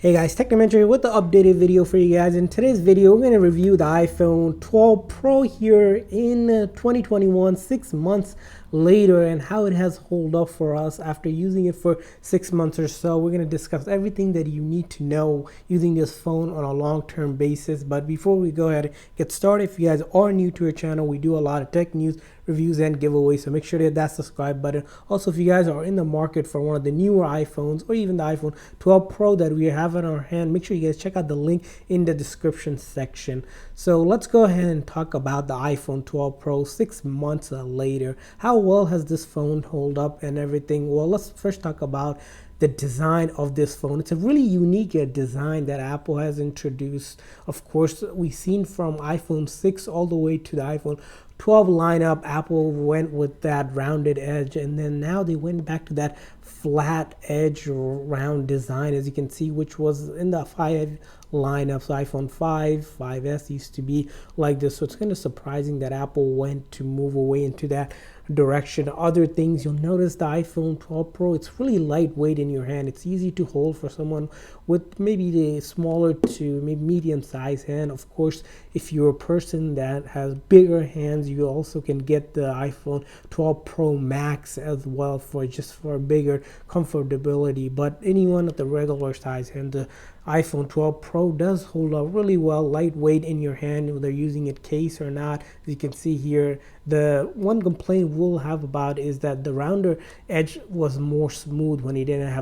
Hey guys, Technomentary with the updated video for you guys. In today's video, we're going to review the iPhone 12 Pro here in 2021, 6 months later, and how it has held up for us after using it for 6 months or so. We're going to discuss everything that you need to know using this phone on a long-term basis. But before we go ahead and get started, if you guys are new to our channel, we do a lot of tech news, reviews, and giveaways, so make sure to hit that subscribe button. Also, if you guys are in the market for one of the newer iPhones or even the iPhone 12 Pro that we have in our hand, make sure you guys check out the link in the description section. So let's go ahead and talk about the iPhone 12 Pro 6 months later. How well has this phone hold up and everything? Well, let's first talk about the design of this phone. It's a really unique design that Apple has introduced. Of course, we've seen from iPhone 6 all the way to the iPhone 12 lineup, Apple went with that rounded edge, and then now they went back to that flat edge round design, as you can see, which was in the 5 lineup. So iPhone 5, 5S used to be like this. So it's kind of surprising that Apple went to move away into that direction. Other things you'll notice, the iPhone 12 Pro, it's really lightweight in your hand. It's easy to hold for someone with maybe the smaller to maybe medium size hand. Of course, if you're a person that has bigger hands, you also can get the iPhone 12 Pro Max as well for bigger comfortability. But anyone with the regular size hand, the iPhone 12 Pro does hold up really well, lightweight in your hand, whether using it case or not. As you can see here, the one complaint we'll have about is that the rounder edge was more smooth when you did not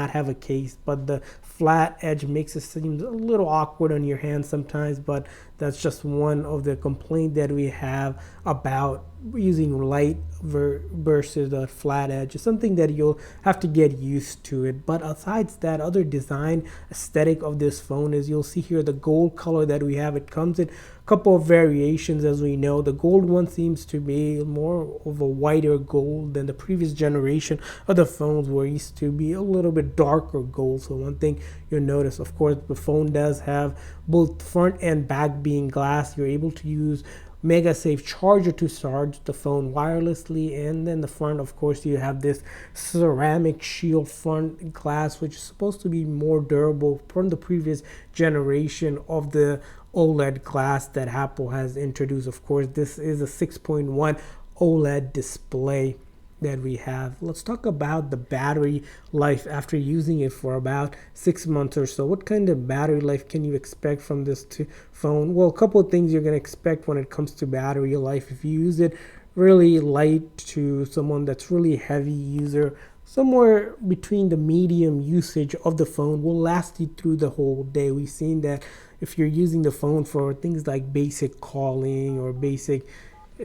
have a case, but the flat edge makes it seem a little awkward on your hand sometimes. But that's just one of the complaints that we have about using light versus a flat edge. It's something that you'll have to get used to it. But aside that, other design aesthetic of this phone is, you'll see here the gold color that we have. It comes in a couple of variations. As we know, the gold one seems to be more of a whiter gold than the previous generation of the phones, where it used to be a little bit darker gold. So one thing you'll notice, of course, the phone does have both front and back being glass. You're able to use MagSafe charger to charge the phone wirelessly, and then the front, of course, you have this ceramic shield front glass, which is supposed to be more durable from the previous generation of the OLED glass that Apple has introduced. Of course, this is a 6.1 OLED display that we have. Let's talk about the battery life after using it for about 6 months or so. What kind of battery life can you expect from this phone? Well, a couple of things you're going to expect when it comes to battery life. If you use it really light to someone that's really heavy user, somewhere between the medium usage of the phone will last you through the whole day. We've seen that if you're using the phone for things like basic calling or basic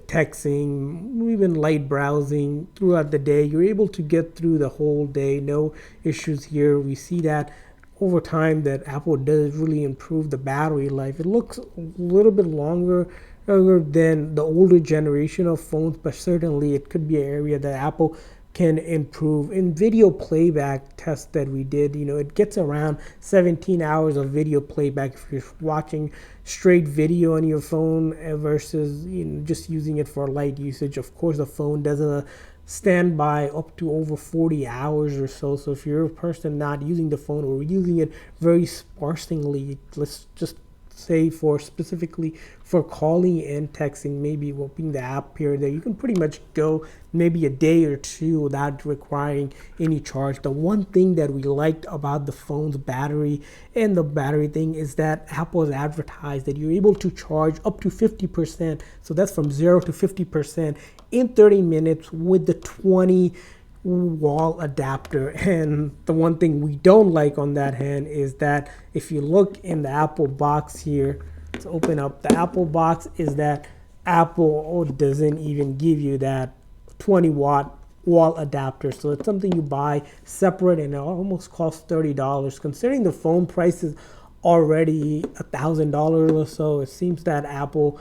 texting, even light browsing throughout the day, you're able to get through the whole day, no issues here. We see that over time that Apple does really improve the battery life. It looks a little bit longer than the older generation of phones, but certainly it could be an area that Apple can improve. In video playback tests that we did, it gets around 17 hours of video playback if you're watching straight video on your phone versus just using it for light usage. Of course, the phone doesn't stand by up to over 40 hours or so. So if you're a person not using the phone or using it very sparsely, let's just say specifically for calling and texting, maybe opening the app here there, you can pretty much go maybe a day or two without requiring any charge. The one thing that we liked about the phone's battery and the battery thing is that Apple has advertised that you're able to charge up to 50%. So that's from 0 to 50% in 30 minutes with the 20 wall adapter. And the one thing we don't like on that hand is that if you look in the Apple box here, let's open up the Apple box, is that Apple doesn't even give you that 20-watt wall adapter. So it's something you buy separate, and it almost costs $30. Considering the phone price is already $1,000 or so, it seems that Apple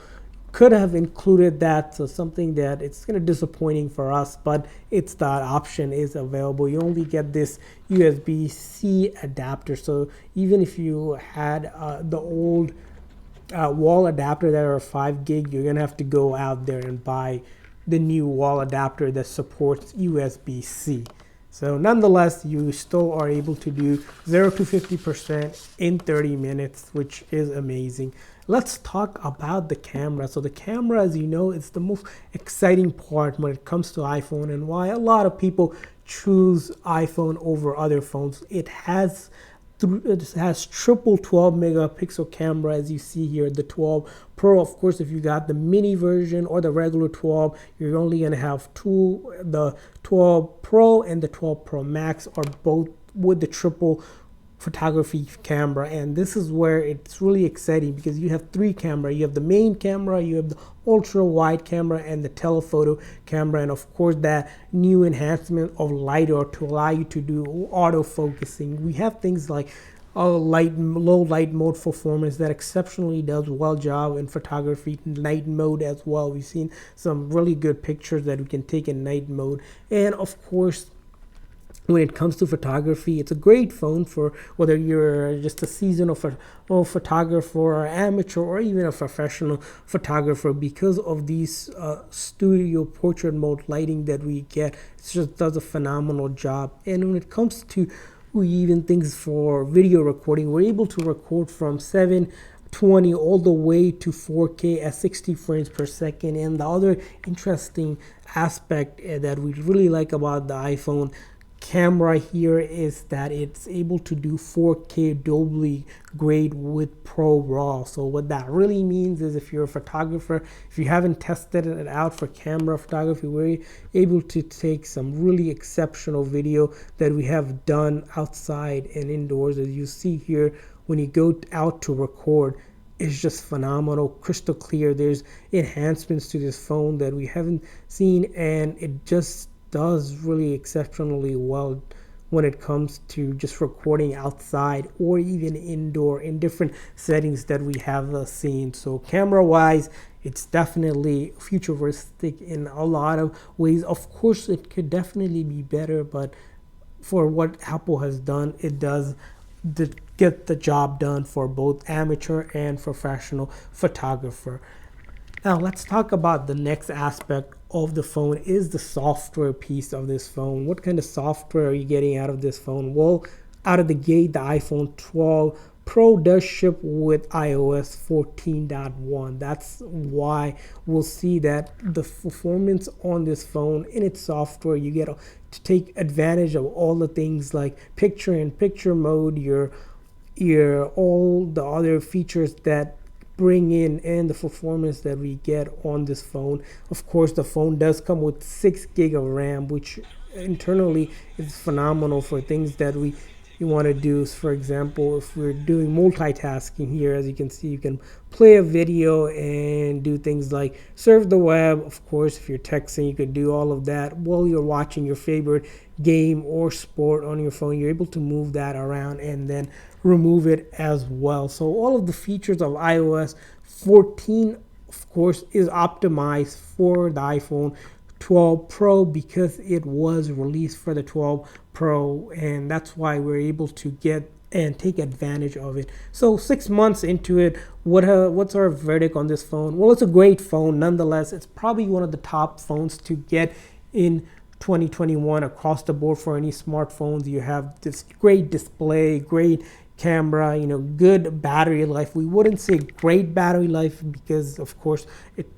could have included that. So something that it's kind of disappointing for us, but it's that option is available. You only get this USB-C adapter. So even if you had the old wall adapter that are 5 gig, you're gonna have to go out there and buy the new wall adapter that supports USB-C. So nonetheless, you still are able to do 0 to 50% in 30 minutes, which is amazing. Let's talk about the camera. So the camera, as you know, is the most exciting part when it comes to iPhone, and why a lot of people choose iPhone over other phones. It has triple 12 megapixel camera, as you see here, the 12 Pro. Of course, if you got the mini version or the regular 12, you're only going to have two. The 12 Pro and the 12 Pro Max are both with the triple photography camera, and this is where it's really exciting because you have three camera. You have the main camera, you have the ultra wide camera, and the telephoto camera, and of course that new enhancement of LiDAR to allow you to do auto focusing. We have things like low light mode performance that exceptionally does well job in photography. Night mode as well, we've seen some really good pictures that we can take in night mode. And of course, when it comes to photography, it's a great phone for whether you're just a seasonal photographer or amateur or even a professional photographer, because of these studio portrait mode lighting that we get. It just does a phenomenal job. And when it comes to even things for video recording, we're able to record from 720 all the way to 4K at 60 frames per second. And the other interesting aspect that we really like about the iPhone camera here is that it's able to do 4K Dolby grade with Pro RAW. So what that really means is, if you're a photographer, if you haven't tested it out for camera photography, we're able to take some really exceptional video that we have done outside and indoors. As you see here, when you go out to record, it's just phenomenal, crystal clear. There's enhancements to this phone that we haven't seen, and it just does really exceptionally well when it comes to just recording outside or even indoor in different settings that we have seen. So camera wise, it's definitely futuristic in a lot of ways. Of course, it could definitely be better, but for what Apple has done, it does get the job done for both amateur and professional photographer. Now let's talk about the next aspect of the phone, is the software piece of this phone. What kind of software are you getting out of this phone? Well, out of the gate, the iPhone 12 Pro does ship with iOS 14.1. That's why we'll see that the performance on this phone in its software, you get to take advantage of all the things like picture-in-picture mode, your all the other features that bring in, and the performance that we get on this phone. Of course, the phone does come with 6 gig of RAM, which internally is phenomenal for things that you want to do. For example, if we're doing multitasking here, as you can see, you can play a video and do things like surf the web. Of course, if you're texting, you could do all of that while you're watching your favorite game or sport on your phone. You're able to move that around and then remove it as well. So all of the features of iOS 14, of course, is optimized for the iPhone 12 Pro because it was released for the 12 Pro, and that's why we're able to get and take advantage of it. So 6 months into it, what's our verdict on this phone? Well, it's a great phone nonetheless. It's probably one of the top phones to get in 2021 across the board for any smartphones. You have this great display, great camera, good battery life. We wouldn't say great battery life because, of course,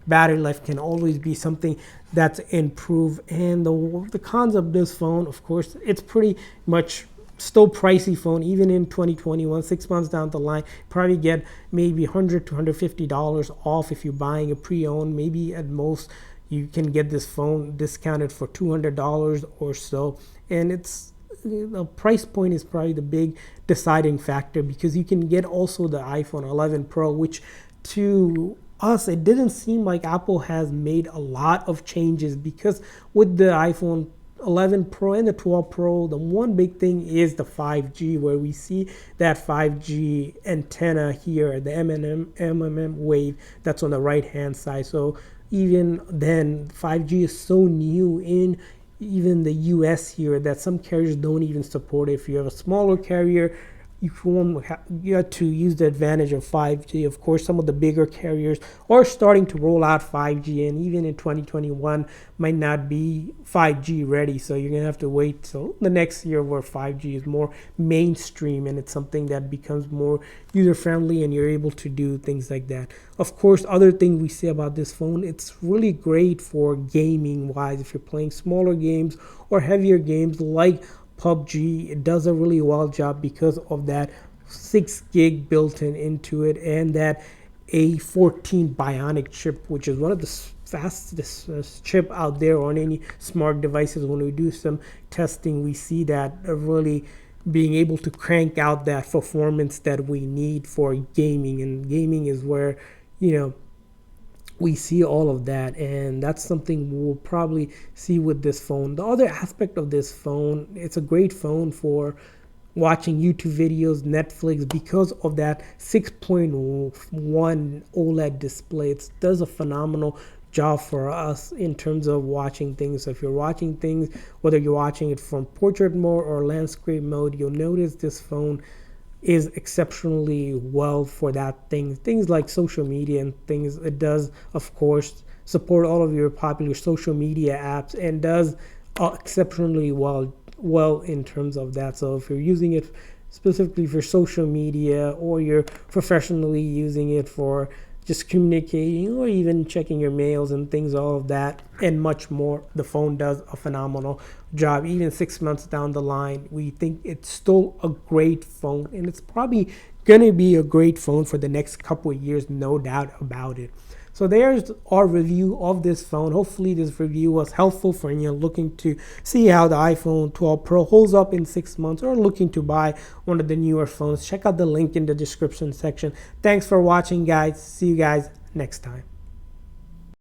battery life can always be something that's improved. And the cons of this phone, of course, it's pretty much still pricey phone. Even in 2021, 6 months down the line, probably get maybe $100 to $150 off if you're buying a pre-owned. Maybe at most you can get this phone discounted for $200 or so. And the price point is probably the big deciding factor, because you can get also the iPhone 11 Pro, which to us, it didn't seem like Apple has made a lot of changes, because with the iPhone 11 Pro and the 12 Pro, the one big thing is the 5G, where we see that 5G antenna here, the MMM wave that's on the right hand side. So even then, 5G is so new in even the US here that some carriers don't even support it. If you have a smaller carrier, you have to use the advantage of 5G. Of course, some of the bigger carriers are starting to roll out 5G, and even in 2021 might not be 5G ready. So you're gonna have to wait till the next year where 5G is more mainstream and it's something that becomes more user friendly and you're able to do things like that. Of course, other thing we say about this phone, it's really great for gaming wise. If you're playing smaller games or heavier games like PUBG, it does a really well job because of that 6 gig built into it and that A14 Bionic chip, which is one of the fastest chip out there on any smart devices. When we do some testing, we see that really being able to crank out that performance that we need for gaming, and gaming is where we see all of that, and that's something we'll probably see with this phone. The other aspect of this phone, it's a great phone for watching YouTube videos, Netflix, because of that 6.1 OLED display. It does a phenomenal job for us in terms of watching things. So if you're watching things, whether you're watching it from portrait mode or landscape mode, you'll notice this phone is exceptionally well for that things like social media and things. It does, of course, support all of your popular social media apps and does exceptionally well in terms of that. So if you're using it specifically for social media, or you're professionally using it for just communicating or even checking your mails and things, all of that and much more, the phone does a phenomenal job. Even 6 months down the line, we think it's still a great phone, and it's probably gonna be a great phone for the next couple of years, no doubt about it. So there's our review of this phone. Hopefully this review was helpful for you looking to see how the iPhone 12 Pro holds up in 6 months, or looking to buy one of the newer phones. Check out the link in the description section. Thanks for watching, guys. See you guys next time.